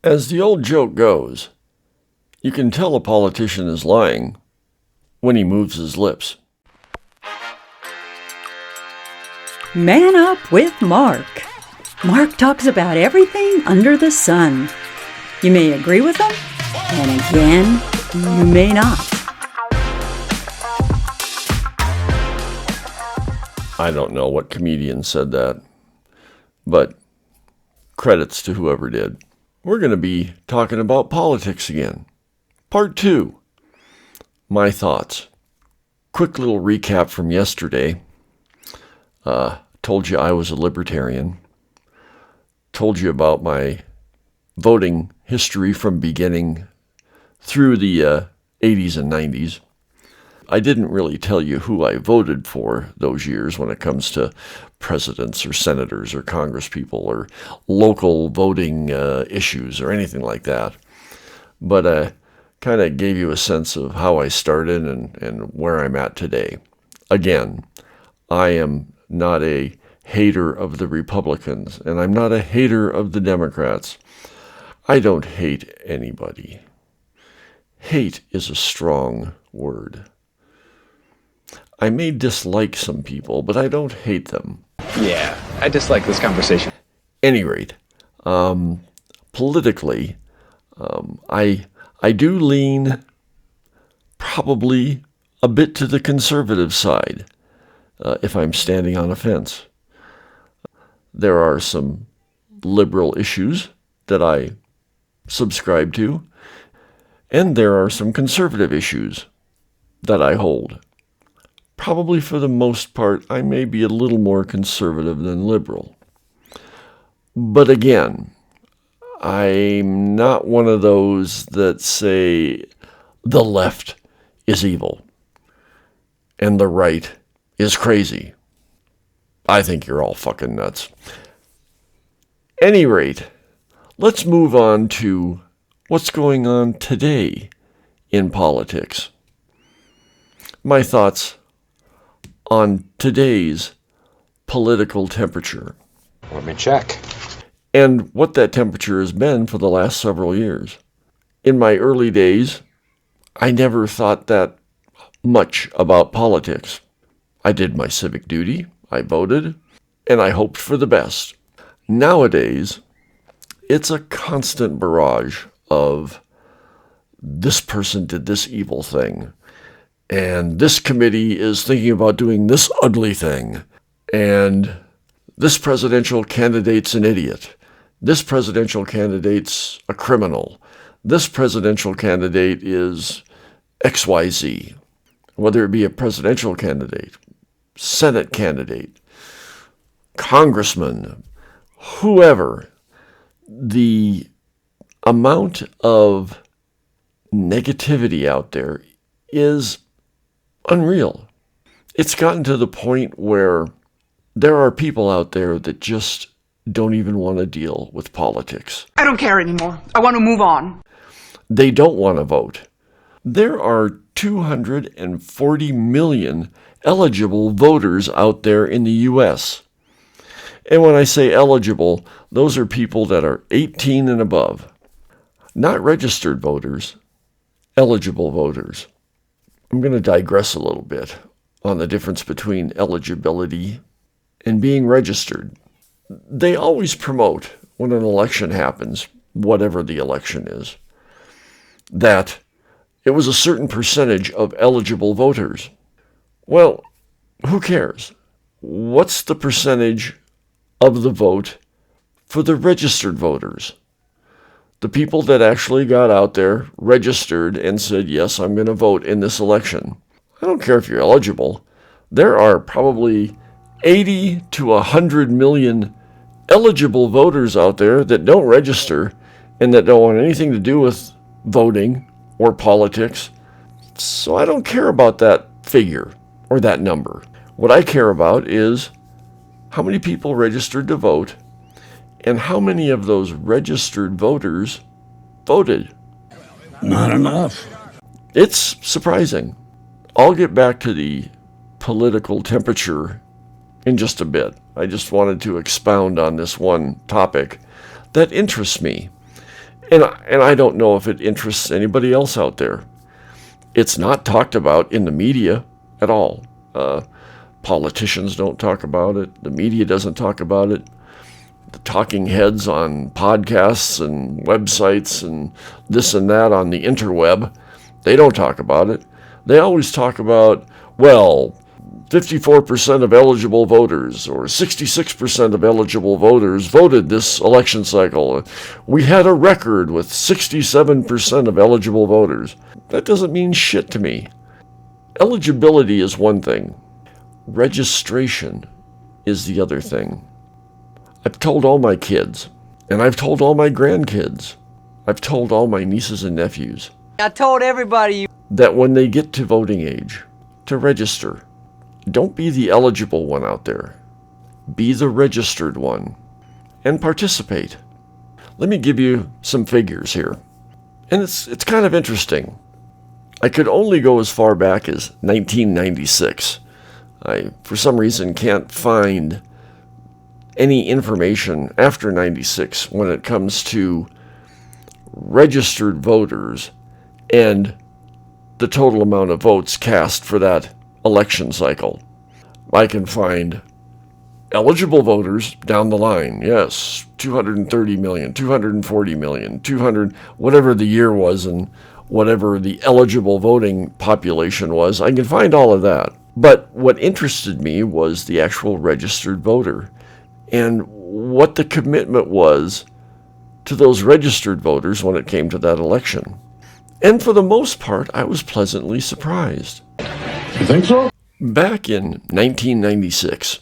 As the old joke goes, you can tell a politician is lying when he moves his lips. Man Up with Mark. Mark talks about everything under the sun. You may agree with him, and again, you may not. I don't know what comedian said that, but credits to whoever did. We're going to be talking about politics again. Part 2. My thoughts. Quick little recap from yesterday. Told you I was a libertarian. Told you about my voting history from beginning through the 80s and 90s. I didn't really tell you who I voted for those years when it comes to presidents or senators or congresspeople or local voting issues or anything like that. But I kind of gave you a sense of how I started and where I'm at today. Again, I am not a hater of the Republicans, and I'm not a hater of the Democrats. I don't hate anybody. Hate is a strong word. I may dislike some people, but I don't hate them. Yeah, I dislike this conversation. Any rate, politically, I do lean probably a bit to the conservative side if I'm standing on a fence. There are some liberal issues that I subscribe to, and there are some conservative issues that I hold. Probably for the most part, I may be a little more conservative than liberal. But again, I'm not one of those that say the left is evil and the right is crazy. I think you're all fucking nuts. Any rate, let's move on to what's going on today in politics. My thoughts on today's political temperature. Let me check. And what that temperature has been for the last several years. In my early days, I never thought that much about politics. I did my civic duty, I voted, and I hoped for the best. Nowadays, it's a constant barrage of this person did this evil thing, and this committee is thinking about doing this ugly thing, and this presidential candidate's an idiot. This presidential candidate's a criminal. This presidential candidate is XYZ. Whether it be a presidential candidate, Senate candidate, congressman, whoever, the amount of negativity out there is unreal. It's gotten to the point where there are people out there that just don't even want to deal with politics. I don't care anymore. I want to move on. They don't want to vote. There are 240 million eligible voters out there in the U.S. And when I say eligible, those are people that are 18 and above. Not registered voters, eligible voters. I'm going to digress a little bit on the difference between eligibility and being registered. They always promote when an election happens, whatever the election is, that it was a certain percentage of eligible voters. Well, who cares? What's the percentage of the vote for the registered voters? The people that actually got out there, registered, and said, yes, I'm going to vote in this election. I don't care if you're eligible. There are probably 80 to 100 million eligible voters out there that don't register and that don't want anything to do with voting or politics. So I don't care about that figure or that number. What I care about is how many people registered to vote and how many of those registered voters voted. Not enough. It's surprising. I'll get back to the political temperature in just a bit. I just wanted to expound on this one topic that interests me. And I don't know if it interests anybody else out there. It's not talked about in the media at all. Politicians don't talk about it. The media doesn't talk about it. The talking heads on podcasts and websites and this and that on the interweb, they don't talk about it. They always talk about, well, 54% of eligible voters or 66% of eligible voters voted this election cycle. We had a record with 67% of eligible voters. That doesn't mean shit to me. Eligibility is one thing. Registration is the other thing. I've told all my kids, and I've told all my grandkids, I've told all my nieces and nephews, I told everybody that when they get to voting age, to register. Don't be the eligible one out there. Be the registered one and participate. Let me give you some figures here. And it's kind of interesting. I could only go as far back as 1996. I, for some reason, can't find any information after 96 when it comes to registered voters and the total amount of votes cast for that election cycle. I can find eligible voters down the line. Yes, 230 million, 240 million, 200, whatever the year was and whatever the eligible voting population was. I can find all of that. But what interested me was the actual registered voter and what the commitment was to those registered voters when it came to that election. And for the most part, I was pleasantly surprised. You think so? Back in 1996,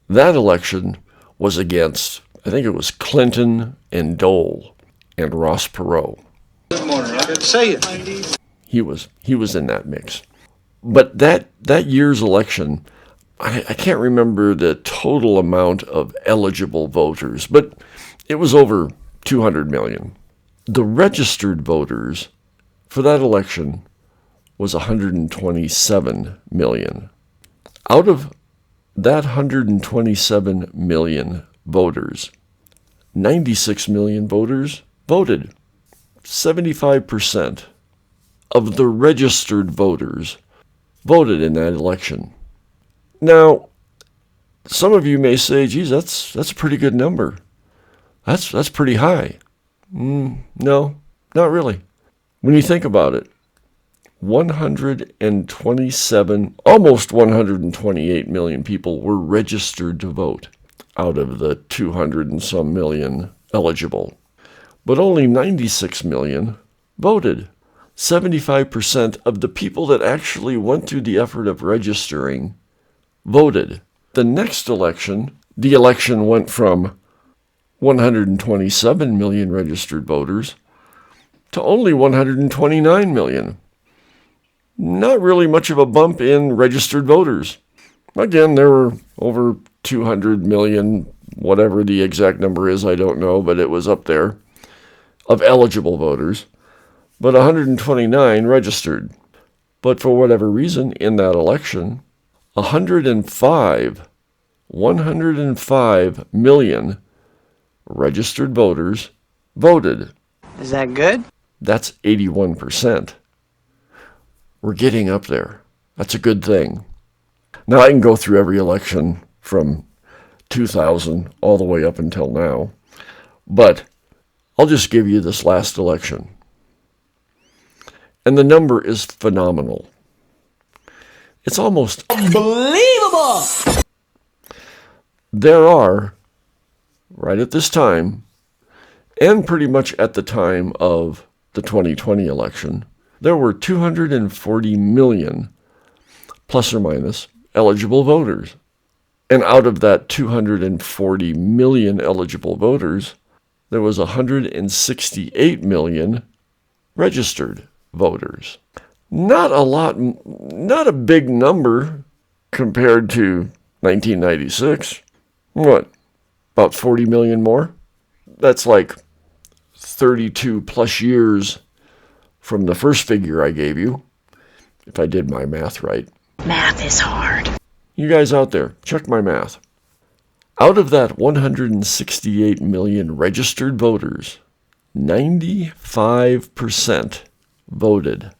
that election was against, I think it was Clinton and Dole and Ross Perot. Good morning. I got to say it. He was in that mix. But that year's election, I can't remember the total amount of eligible voters, but it was over 200 million. The registered voters for that election was 127 million. Out of that 127 million voters, 96 million voters voted. 75% of the registered voters voted in that election. Now, some of you may say, geez, that's a pretty good number. That's pretty high. No, not really. When you think about it, 127, almost 128 million people were registered to vote out of the 200 and some million eligible. But only 96 million voted. 75% of the people that actually went through the effort of registering voted. The next election, the election went from 127 million registered voters to only 129 million. Not really much of a bump in registered voters. Again, there were over 200 million, whatever the exact number is, I don't know, but it was up there, of eligible voters, but 129 registered. But for whatever reason, in that election, 105 million registered voters voted. Is that good? That's 81%. We're getting up there. That's a good thing. Now, I can go through every election from 2000 all the way up until now, but I'll just give you this last election. And the number is phenomenal. It's almost Unbelievable! There are, right at this time, and pretty much at the time of the 2020 election, there were 240 million, plus or minus, eligible voters. And out of that 240 million eligible voters, there was 168 million registered voters. Not a lot, not a big number compared to 1996. What, about 40 million more? That's like 32 plus years from the first figure I gave you, if I did my math right. Math is hard. You guys out there, check my math. Out of that 168 million registered voters, 95% voted.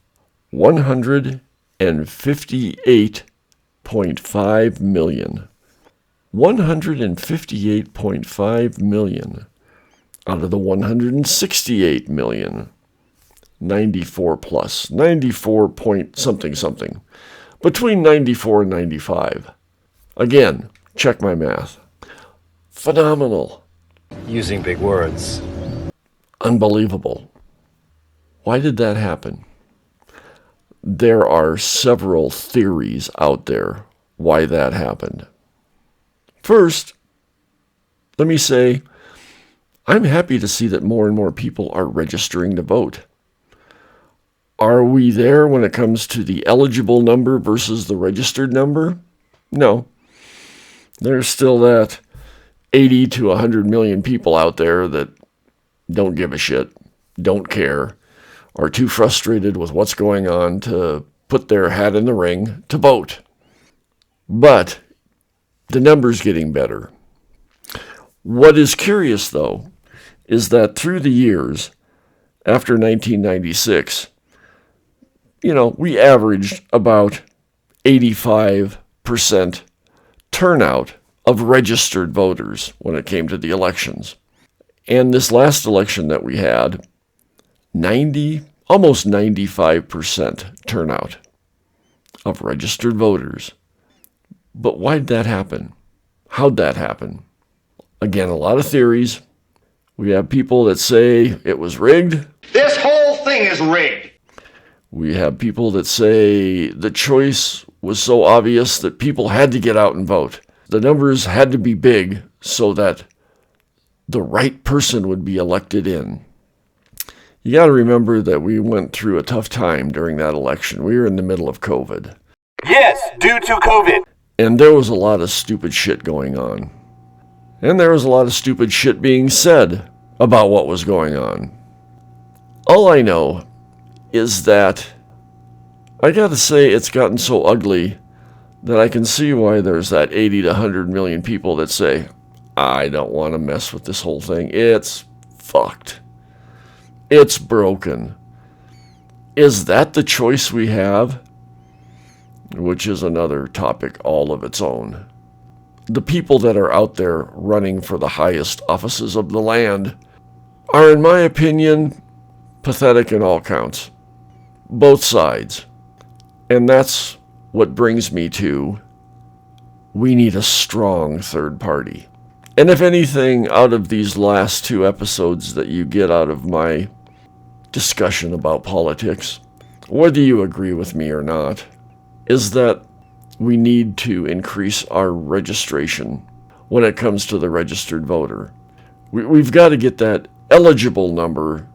158.5 million. 158.5 million out of the 168 million. 94 plus. 94 point something something. Between 94 and 95. Again, check my math. Phenomenal. Using big words. Unbelievable. Why did that happen? There are several theories out there why that happened. First, let me say, I'm happy to see that more and more people are registering to vote. Are we there when it comes to the eligible number versus the registered number? No. There's still that 80 to 100 million people out there that don't give a shit, don't care, are too frustrated with what's going on to put their hat in the ring to vote. But the number's getting better. What is curious, though, is that through the years, after 1996, we averaged about 85% turnout of registered voters when it came to the elections. And this last election that we had, almost 95% turnout of registered voters. But why'd that happen? How'd that happen? Again, a lot of theories. We have people that say it was rigged. This whole thing is rigged. We have people that say the choice was so obvious that people had to get out and vote. The numbers had to be big so that the right person would be elected in. You got to remember that we went through a tough time during that election. We were in the middle of COVID. Yes, due to COVID. And there was a lot of stupid shit going on. And there was a lot of stupid shit being said about what was going on. All I know is that I got to say it's gotten so ugly that I can see why there's that 80 to 100 million people that say, I don't want to mess with this whole thing. It's fucked. It's broken. Is that the choice we have? Which is another topic all of its own. The people that are out there running for the highest offices of the land are, in my opinion, pathetic in all counts. Both sides. And that's what brings me to, we need a strong third party. And if anything, out of these last two episodes that you get out of my discussion about politics, whether you agree with me or not, is that we need to increase our registration when it comes to the registered voter. We've got to get that eligible number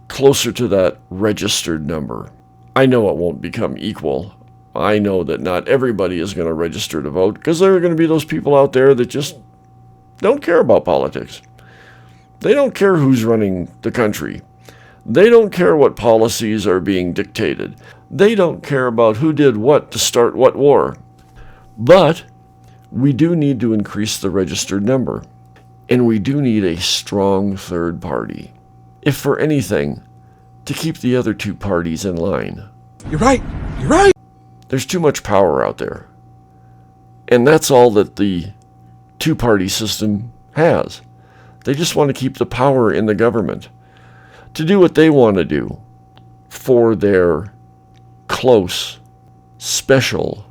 closer to that registered number. I know it won't become equal. I know that not everybody is going to register to vote because there are going to be those people out there that just don't care about politics. They don't care who's running the country. They don't care what policies are being dictated. They don't care about who did what to start what war. But we do need to increase the registered number. And we do need a strong third party. If for anything, to keep the other two parties in line. You're right. You're right. There's too much power out there. And that's all that the two-party system has. They just want to keep the power in the government to do what they want to do for their close, special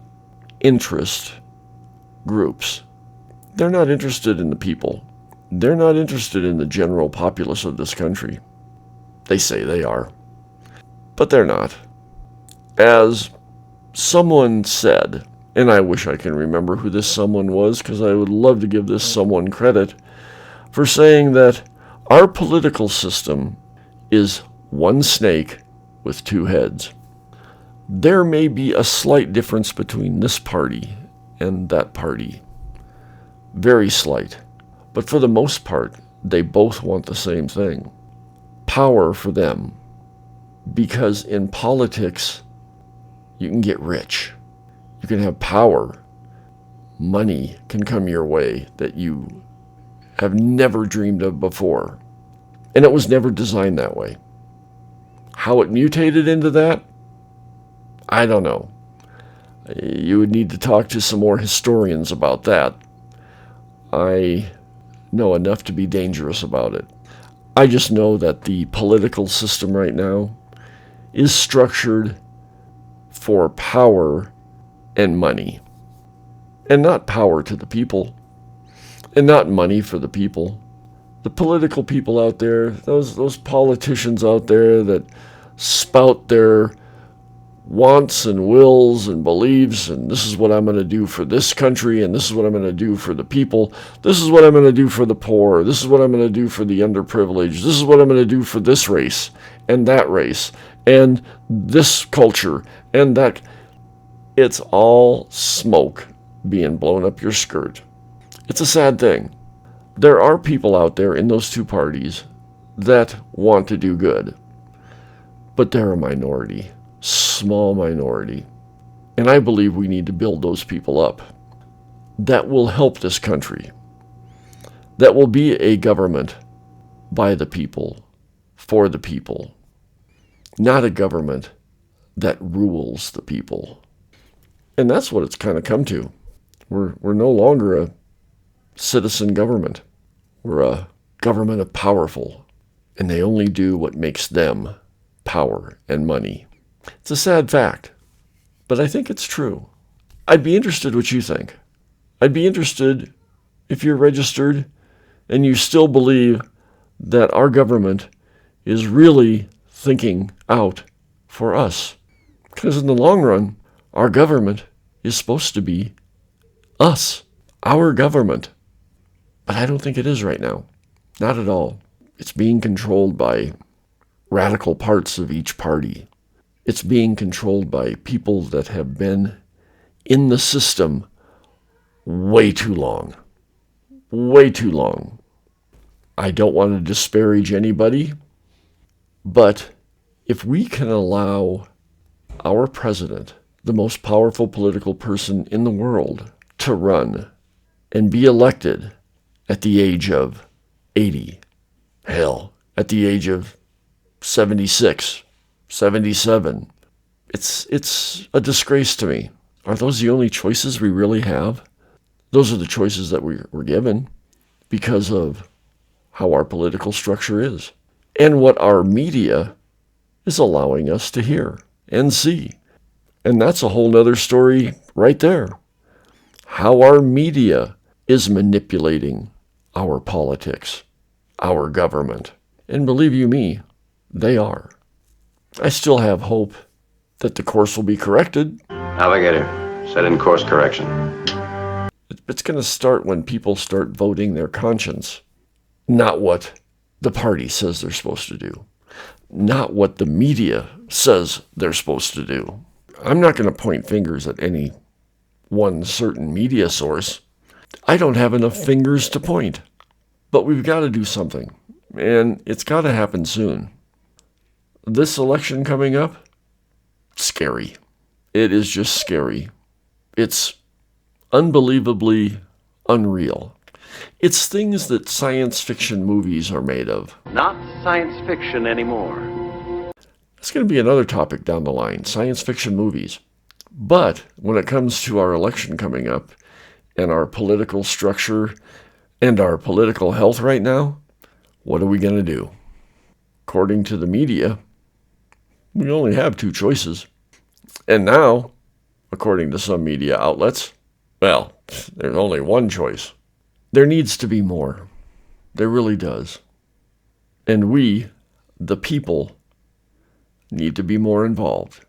interest groups. They're not interested in the people. They're not interested in the general populace of this country. They say they are, but they're not. As someone said, and I wish I can remember who this someone was because I would love to give this someone credit for saying that our political system is one snake with two heads. There may be a slight difference between this party and that party. Very slight. But for the most part, they both want the same thing. Power for them. Because in politics, you can get rich. You can have power. Money can come your way that you have never dreamed of before. And it was never designed that way. How it mutated into that, I don't know. You would need to talk to some more historians about that. I know enough to be dangerous about it. I just know that the political system right now is structured for power and money. And not power to the people. And not money for the people. The political people out there, those politicians out there that spout their wants and wills and beliefs, and this is what I'm going to do for this country, and this is what I'm going to do for the people, this is what I'm going to do for the poor, this is what I'm going to do for the underprivileged, this is what I'm going to do for this race, and that race, and this culture, and that. It's all smoke being blown up your skirt. It's a sad thing. There are people out there in those two parties that want to do good, but they're a minority. Small minority. And I believe we need to build those people up. That will help this country. That will be a government by the people, for the people. Not a government that rules the people. And that's what it's kind of come to. We're no longer a citizen government. We're a government of powerful, and they only do what makes them power and money. It's a sad fact, but I think it's true. I'd be interested what you think. I'd be interested if you're registered and you still believe that our government is really thinking out for us. Because in the long run, our government is supposed to be us, our government. But I don't think it is right now. Not at all. It's being controlled by radical parts of each party. It's being controlled by people that have been in the system way too long. Way too long. I don't want to disparage anybody, but if we can allow our president, the most powerful political person in the world, to run and be elected at the age of 80, hell, at the age of 76, 77. It's a disgrace to me. Are those the only choices we really have? Those are the choices that we're given because of how our political structure is and what our media is allowing us to hear and see. And that's a whole nother story right there. How our media is manipulating our politics, our government. And believe you me, they are. I still have hope that the course will be corrected. Navigator, set in course correction. It's going to start when people start voting their conscience, not what the party says they're supposed to do, not what the media says they're supposed to do. I'm not going to point fingers at any one certain media source. I don't have enough fingers to point. But we've got to do something, and it's got to happen soon. This election coming up, scary. It is just scary. It's unbelievably unreal. It's things that science fiction movies are made of. Not science fiction anymore. That's going to be another topic down the line, science fiction movies. But when it comes to our election coming up and our political structure and our political health right now, what are we going to do? According to the media, we only have two choices. And now, according to some media outlets, well, there's only one choice. There needs to be more. There really does. And we, the people, need to be more involved.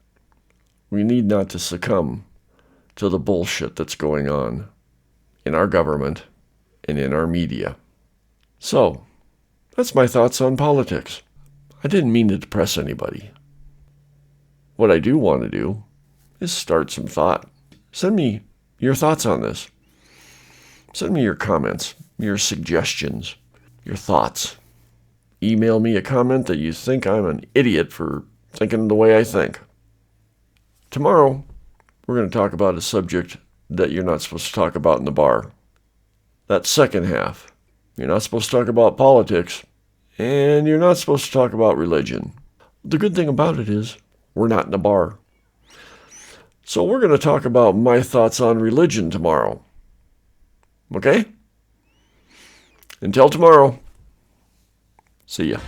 We need not to succumb to the bullshit that's going on in our government and in our media. So, that's my thoughts on politics. I didn't mean to depress anybody. What I do want to do is start some thought. Send me your thoughts on this. Send me your comments, your suggestions, your thoughts. Email me a comment that you think I'm an idiot for thinking the way I think. Tomorrow, we're going to talk about a subject that you're not supposed to talk about in the bar. That second half. You're not supposed to talk about politics, And you're not supposed to talk about religion. The good thing about it is we're not in a bar. So we're going to talk about my thoughts on religion tomorrow. Okay? Until tomorrow. See ya.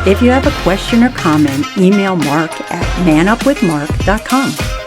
If you have a question or comment, email Mark at manupwithmark.com.